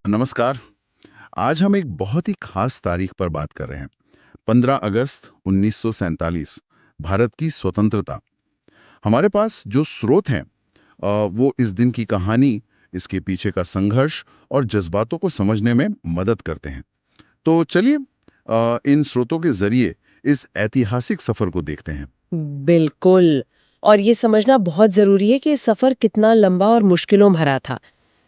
नमस्कार। आज हम एक बहुत ही खास तारीख पर बात कर रहे हैं। 15 अगस्त 1947, भारत की स्वतंत्रता। हमारे पास जो स्रोत हैं वो इस दिन की कहानी, इसके पीछे का संघर्ष और जज्बातों को समझने में मदद करते हैं। तो चलिए इन स्रोतों के जरिए इस ऐतिहासिक सफर को देखते हैं। बिल्कुल। और ये समझना बहुत जरूरी है कि ये सफर कितना लंबा और मुश्किलों भरा था।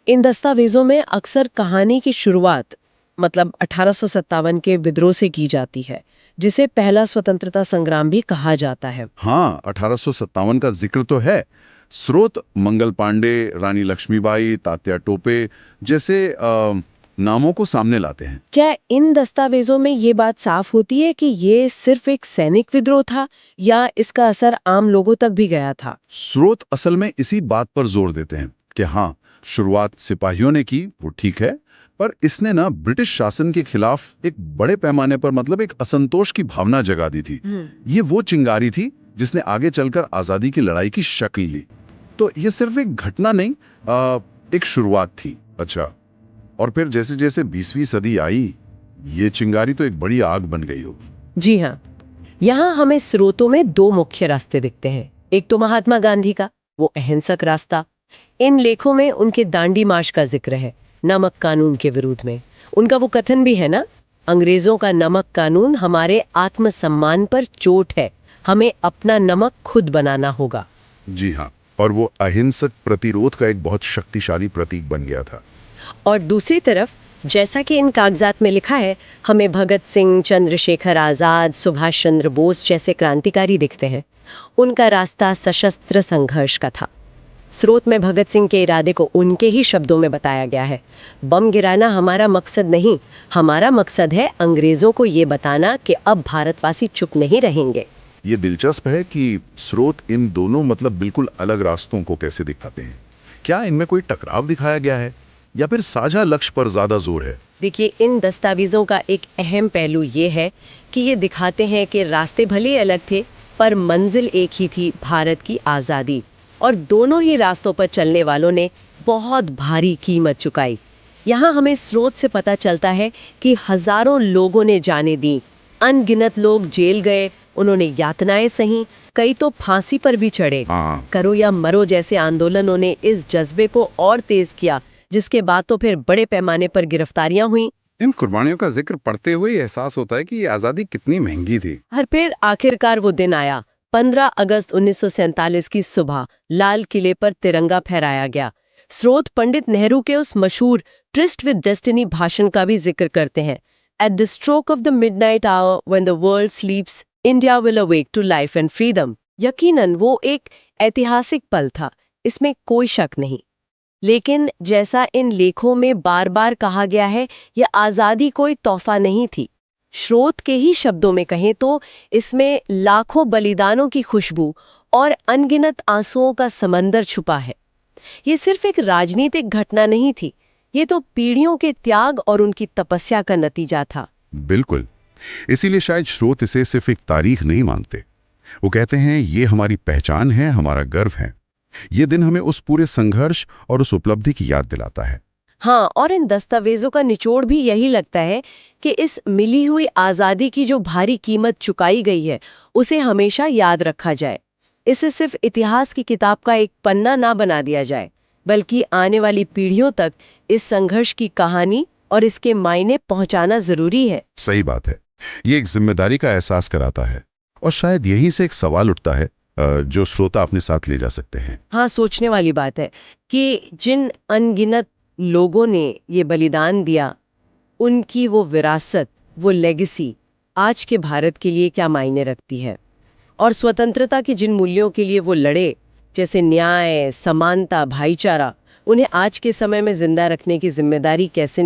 इन दस्तावेजों में अक्सर कहानी की शुरुआत मतलब 1857 के विद्रोह से की जाती है, जिसे पहला स्वतंत्रता संग्राम भी कहा जाता है। हाँ, 1857 का जिक्र तो है। स्रोत मंगल पांडे, रानी लक्ष्मीबाई, तात्या टोपे जैसे नामों को सामने लाते हैं। क्या इन दस्तावेजों में ये बात साफ होती है कि ये सिर्फ एक सैनिक विद्रोह था या इसका असर आम लोगों तक भी गया था? स्रोत असल में इसी बात पर जोर देते हैं कि हाँ, शुरुआत सिपाहियों ने की, वो ठीक है, पर इसने ना ब्रिटिश शासन के खिलाफ एक बड़े पैमाने पर मतलब एक असंतोष की भावना जगा दी थी। ये वो चिंगारी थी जिसने आगे चलकर आजादी की लड़ाई की शक्ल ली। तो ये सिर्फ एक घटना नहीं, एक शुरुआत थी। अच्छा, और फिर जैसे जैसे 20वीं सदी आई, ये चिंगारी तो एक बड़ी आग बन गई हो। जी हाँ। यहाँ हमें स्रोतों में दो मुख्य रास्ते दिखते हैं। एक तो महात्मा गांधी का, वो अहिंसक रास्ता। इन लेखों में उनके दांडी मार्च का जिक्र है, नमक कानून के विरोध में। उनका वो कथन भी है ना, अंग्रेजों का नमक कानून हमारे आत्मसम्मान पर चोट है, हमें अपना नमक खुद बनाना होगा। जी हाँ, और वो अहिंसक प्रतिरोध का एक बहुत शक्तिशाली प्रतीक बन गया था। और दूसरी तरफ, जैसा कि इन कागजात में लिखा है, हमें भगत सिंह, चंद्रशेखर आजाद, सुभाष चंद्र बोस जैसे क्रांतिकारी दिखते हैं। उनका रास्ता सशस्त्र संघर्ष का था। स्रोत में भगत सिंह के इरादे को उनके ही शब्दों में बताया गया है, बम गिराना हमारा मकसद नहीं, हमारा मकसद है अंग्रेजों को ये बताना कि अब भारतवासी चुप नहीं रहेंगे। ये दिलचस्प है कि स्रोत इन दोनों मतलब बिल्कुल अलग रास्तों को कैसे दिखाते हैं। क्या इनमें कोई टकराव दिखाया गया है या फिर साझा लक्ष्य पर ज्यादा जोर है? देखिए, इन दस्तावेजों का एक अहम पहलू ये है कि ये दिखाते हैं कि रास्ते भले अलग थे, पर मंजिल एक ही थी, भारत की आज़ादी। और दोनों ही रास्तों पर चलने वालों ने बहुत भारी कीमत चुकाई। यहाँ हमें स्रोत से पता चलता है कि हजारों लोगों ने जानें दी, अनगिनत लोग जेल गए, उन्होंने यातनाएं सही, कई तो फांसी पर भी चढ़े। हाँ, करो या मरो जैसे आंदोलनों ने इस जज्बे को और तेज किया, जिसके बाद तो फिर बड़े पैमाने पर गिरफ्तारियां हुई। इन कुर्बानियों का जिक्र पढ़ते हुए ये एहसास होता है कि ये आज़ादी कितनी महंगी थी। और फिर आखिरकार वो दिन आया, 15 अगस्त 1947 की सुबह लाल किले पर तिरंगा फहराया गया। स्रोत पंडित नेहरू के उस मशहूर ट्रिस्ट विद डेस्टिनी भाषण का भी जिक्र करते हैं। At the stroke of the midnight hour when the world sleeps, India will awake to life and freedom. यकीनन वो एक ऐतिहासिक पल था, इसमें कोई शक नहीं। लेकिन जैसा इन लेखों में बार बार कहा गया है, यह आज़ादी कोई तोहफा नहीं थी। स्रोत के ही शब्दों में कहें तो इसमें लाखों बलिदानों की खुशबू और अनगिनत आंसुओं का समंदर छुपा है। ये सिर्फ एक राजनीतिक घटना नहीं थी, ये तो पीढ़ियों के त्याग और उनकी तपस्या का नतीजा था। बिल्कुल। इसीलिए शायद स्रोत इसे सिर्फ एक तारीख नहीं मानते। वो कहते हैं ये हमारी पहचान है, हमारा गर्व है। ये दिन हमें उस पूरे संघर्ष और उस उपलब्धि की याद दिलाता है। हाँ, और इन दस्तावेजों का निचोड़ भी यही लगता है कि इस मिली हुई आज़ादी की जो भारी कीमत चुकाई गई है, उसे हमेशा याद रखा जाए। इसे सिर्फ इतिहास की किताब का एक पन्ना ना बना दिया जाए, बल्कि आने वाली पीढ़ियों तक इस संघर्ष की कहानी और इसके मायने पहुंचाना जरूरी है। सही बात है। ये एक जिम्मेदारी का एहसास कराता है और शायद यहीं से एक सवाल उठता है जो श्रोता अपने साथ ले जा सकते हैं। हाँ, सोचने वाली बात है कि जिन अनगिनत लोगों ने ये बलिदान दिया, उनकी वो विरासत, वो लेगेसी आज के भारत के लिए क्या मायने रखती है। और स्वतंत्रता के जिन मूल्यों के लिए वो लड़े, जैसे न्याय, समानता, भाईचारा, उन्हें आज के समय में जिंदा रखने की जिम्मेदारी कैसे